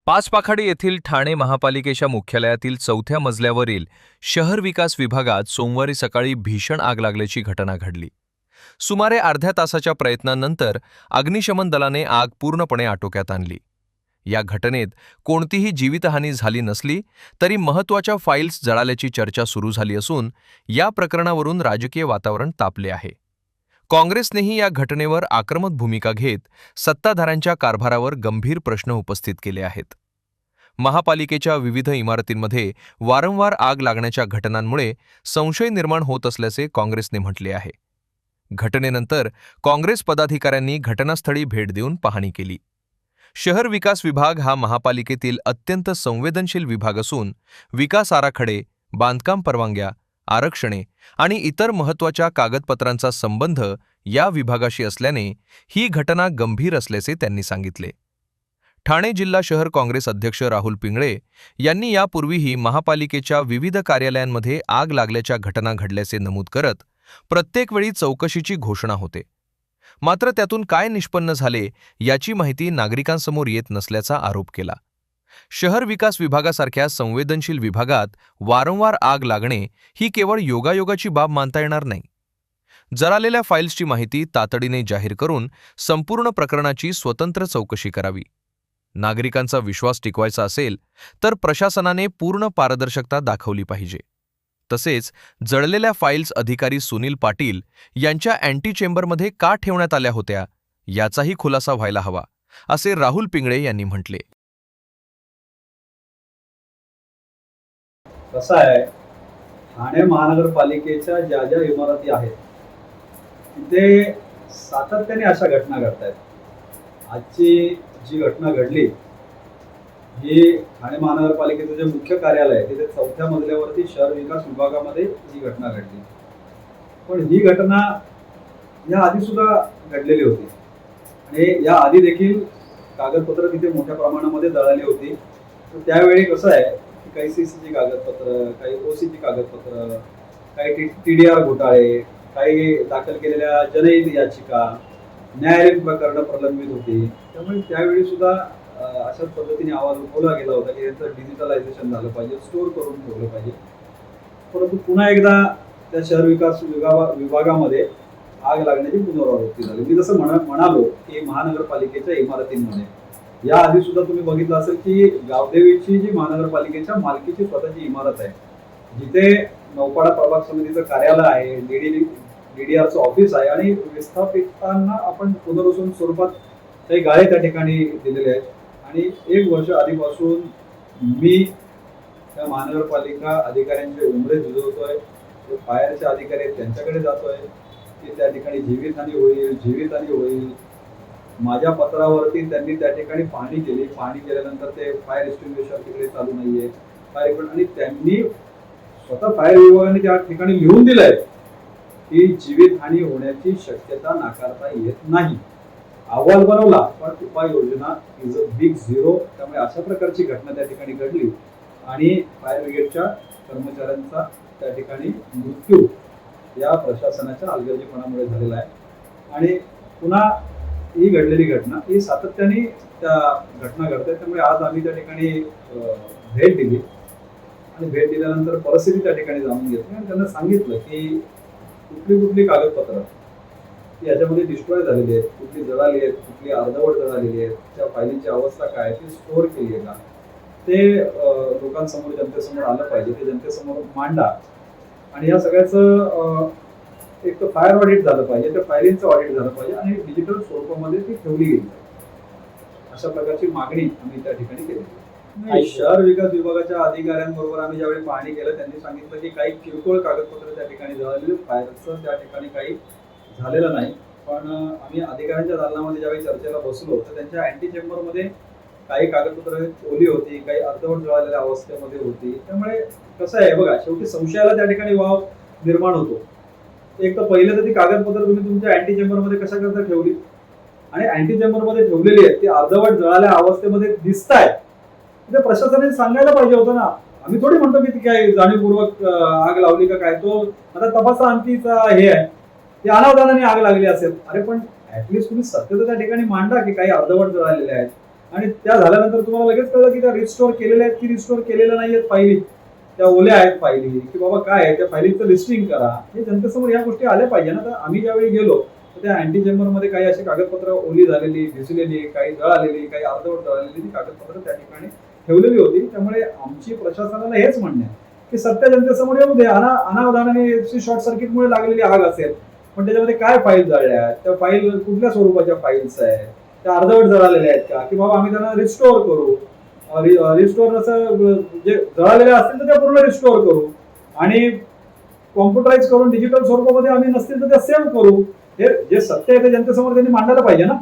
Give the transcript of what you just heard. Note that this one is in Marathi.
पाचपाखाडी येथील ठाणे महापालिकेच्या मुख्यालयातील 4थ्या मजल्यावरील शहर विकास विभागात सोमवारी सकाळी भीषण आग लागल्याची घटना घडली। सुमारे अर्ध्या तासाच्या प्रयत्नांनंतर अग्निशमन दलाने आग पूर्णपणे आटोक्यात आणली। या घटनेत कोणतीही जीवितहानी झाली नसली तरी महत्त्वाच्या फाईल्स जळाल्याची चर्चा सुरू झाली असून या प्रकरणावरून राजकीय वातावरण तापले आहे। काँग्रेसनेही या घटनेवर आक्रमक भूमिका घेत सत्ताधाऱ्यांच्या कारभारावर गंभीर प्रश्न उपस्थित केले आहेत। महापालिकेच्या विविध इमारतींमध्ये वारंवार आग लागण्याच्या घटनांमुळे संशय निर्माण होत असल्याचे काँग्रेसने म्हटले आहे। घटनेनंतर काँग्रेस पदाधिकाऱ्यांनी घटनास्थळी भेट देऊन पाहणी केली। शहर विकास विभाग हा महापालिकेतील अत्यंत संवेदनशील विभाग असून विकास आराखडे, बांधकाम परवानग्या, आरक्षणे आणि इतर महत्त्वाच्या कागदपत्रांचा संबंध या विभागाशी असल्याने ही घटना गंभीर असल्याचे त्यांनी सांगितले। ठाणे जिल्हा शहर काँग्रेस अध्यक्ष राहुल पिंगळे यांनी यापूर्वीही महापालिकेच्या विविध कार्यालयांमध्ये आग लागल्याच्या घटना घडल्याचे नमूद करत प्रत्येक वेळी चौकशीची घोषणा होते, मात्र त्यातून काय निष्पन्न झाले याची माहिती नागरिकांसमोर येत नसल्याचा आरोप केला। शहर विकास विभागासारख्या संवेदनशील विभागात वारंवार आग लागणे ही केवळ योगायोगाची बाब मानता येणार नाही। जळालेल्या फाईल्सची माहिती तातडीने जाहीर करून संपूर्ण प्रकरणाची स्वतंत्र चौकशी करावी। नागरिकांचा विश्वास टिकवायचा असेल तर प्रशासनाने पूर्ण पारदर्शकता दाखवली पाहिजे। तसेच जळलेल्या फाईल्स अधिकारी सुनील पाटील यांच्या अँटी चेंबरमध्ये का ठेवण्यात आल्या होत्या याचाही खुलासा व्हायला हवा, असे राहुल पिंगळे यांनी म्हटले। कसं आहे, ठाणे महानगरपालिकेच्या ज्या ज्या इमारती आहेत तिथे सातत्याने अशा घटना घडत आहेत। आजची जी घटना घडली ही ठाणे महानगरपालिकेचं जे मुख्य कार्यालय आहे तिथे 4थ्या मजल्यावरती शहर विकास विभागामध्ये ही घटना घडली। पण ही घटना या आधी सुद्धा घडलेली होती आणि या आधी देखील कागदपत्र तिथे मोठ्या प्रमाणामध्ये जळाली होती। तर त्यावेळी कसं आहे, काही सीसीची कागदपत्र, काही ओसीची कागदपत्र, काही TDR घोटाळे, काही दाखल केलेल्या जनहित याचिका, न्यायालयीन प्रकरणं प्रलंबित होती। त्यामुळे त्यावेळी सुद्धा अशाच पद्धतीने आवाज उठवला गेला होता की याचं डिजिटलायझेशन झालं पाहिजे, स्टोअर करून ठेवलं पाहिजे। परंतु पुन्हा एकदा त्या शहर विकास विभागामध्ये आग लागण्याची पुनरावृत्ती झाली। मी जसं म्हणालो की महानगरपालिकेच्या इमारतींमध्ये या आधी सुद्धा तुम्ही बघितलं असेल की गावदेवीची जी महानगरपालिकेच्या मालकीची स्वतःची इमारत आहे, जिथे नौपाडा प्रभाग समितीचं कार्यालय आहे, DDRचं ऑफिस आहे आणि विस्थापितांना आपण पुनर्वसन स्वरूपात काही गाळे त्या ठिकाणी दिलेले आहेत। आणि 1 वर्ष आधीपासून मी त्या महानगरपालिका अधिकाऱ्यांचे उमरे झुजवतोय, फायरचे अधिकारी आहेत त्यांच्याकडे जातोय की त्या ठिकाणी जीवितहानी होईल। माझ्या पत्रावरती त्यांनी त्या ठिकाणी पाहणी केली। पाहणी केल्यानंतर ते फायर एक्सटिंग्विशर तिकडे चालू नाहीये, आणि त्यांनी स्वतः फायर विभागाने त्या ठिकाणी लिहून दिलंय की जीवितहानी होण्याची शक्यता नाकारता येत नाही। अहवाल बनवला पण उपाययोजना इज अ बिग झिरो। त्यामुळे अशा प्रकारची घटना त्या ठिकाणी घडली आणि फायर ब्रिगेडच्या कर्मचाऱ्यांचा त्या ठिकाणी मृत्यू या प्रशासनाच्या हलगर्जीपणामुळे झालेला आहे। आणि पुन्हा ही घडलेली घटना ही सातत्याने त्या घटना घडतात। त्यामुळे आज आम्ही त्या ठिकाणी भेट दिली आणि भेट दिल्यानंतर परिस्थिती त्या ठिकाणी जाणून घेतली आणि त्यांना सांगितलं की कुठली कागदपत्र याच्यामध्ये डिस्ट्रॉय झालेली आहेत, कुठली जळाली आहेत, कुठली अर्धवट जळालेली आहेत, त्या फायलींची अवस्था काय, ती स्टोअर केली आहे का, ते लोकांसमोर, जनतेसमोर आलं पाहिजे। ते जनतेसमोर मांडा आणि या सगळ्याचं एक तर फायर ऑडिट झालं पाहिजे, त्या फायलींचं ऑडिट झालं पाहिजे आणि डिजिटल स्वरूपामध्ये ती ठेवली गेली पाहिजे। अशा प्रकारची मागणी आम्ही त्या ठिकाणी केली। शहर विकास विभागाच्या अधिकाऱ्यांबरोबर आम्ही ज्यावेळी पाहणी केलं त्यांनी सांगितलं की काही किरकोळ कागदपत्र त्या ठिकाणी जळालेले, फायरचं त्या ठिकाणी काही झालेलं नाही। पण आम्ही अधिकाऱ्यांच्या दालनामध्ये ज्यावेळी चर्चेला बसलो तर त्यांच्या अँटी चेंबरमध्ये काही कागदपत्र ओली होती, काही अर्धवट जळालेल्या अवस्थेमध्ये होती। त्यामुळे कसं आहे बघा, शेवटी संशयाला त्या ठिकाणी वाव निर्माण होतो। एक तर पहिले तर ती कागदपत्र तुम्ही तुमच्या अँटी चेंबरमध्ये कशा करता ठेवली आणि अँटी चेंबरमध्ये ठेवलेली आहेत ती अर्धवट जळाल्या अवस्थेमध्ये दिसत आहे, ते प्रशासनाने सांगायला पाहिजे होतं ना। आम्ही थोडी म्हणतो की ती काय जाणीवपूर्वक आग लावली का काय, तो आता तपासा आणखीचा हे आहे, ती अनावधानाने आग लागली असेल। अरे पण ऍटलीस्ट तुम्ही सत्य तर त्या ठिकाणी मांडा की काही अर्धवट जळालेले आहेत, आणि त्या झाल्यानंतर तुम्हाला लगेच कळलं की त्या रिस्टोअर केलेल्या आहेत की रिस्टोअर केलेल्या नाही आहेत फायली, त्या ओल्या आहेत फायली, की बाबा काय आहे त्या फायलीचं लिस्टिंग करा. हे जनतेसमोर या गोष्टी आल्या पाहिजे ना. तर आम्ही ज्यावेळी गेलो तर त्या अँटी चेंबरमध्ये काही अशी कागदपत्र ओली झालेली, भिजलेली, काही जळालेली, काही अर्धवट जळालेली ती कागदपत्र त्या ठिकाणी ठेवलेली होती. त्यामुळे आमची प्रशासनाला हेच म्हणणे आहे की सत्य जनतेसमोर येऊ दे. अनावधानाने शॉर्ट सर्किटमुळे लागलेली आग असेल, पण त्याच्यामध्ये काय फाईल जळल्या आहेत, त्या फाईल कुठल्या स्वरूपाच्या फाईल्स आहेत, त्या अर्धवट जळालेल्या आहेत का, की बाबा आम्ही त्यांना रिस्टोअर करू. रिस्टोअर असं जे जळालेल्या असतील तर त्या पूर्ण रिस्टोअर करू आणि कॉम्प्युटराईज करून डिजिटल स्वरूपामध्ये आम्ही नसतील तर त्या सेव्ह करू. हे जे सत्य आहे ते जनतेसमोर त्यांनी मांडायला पाहिजे ना.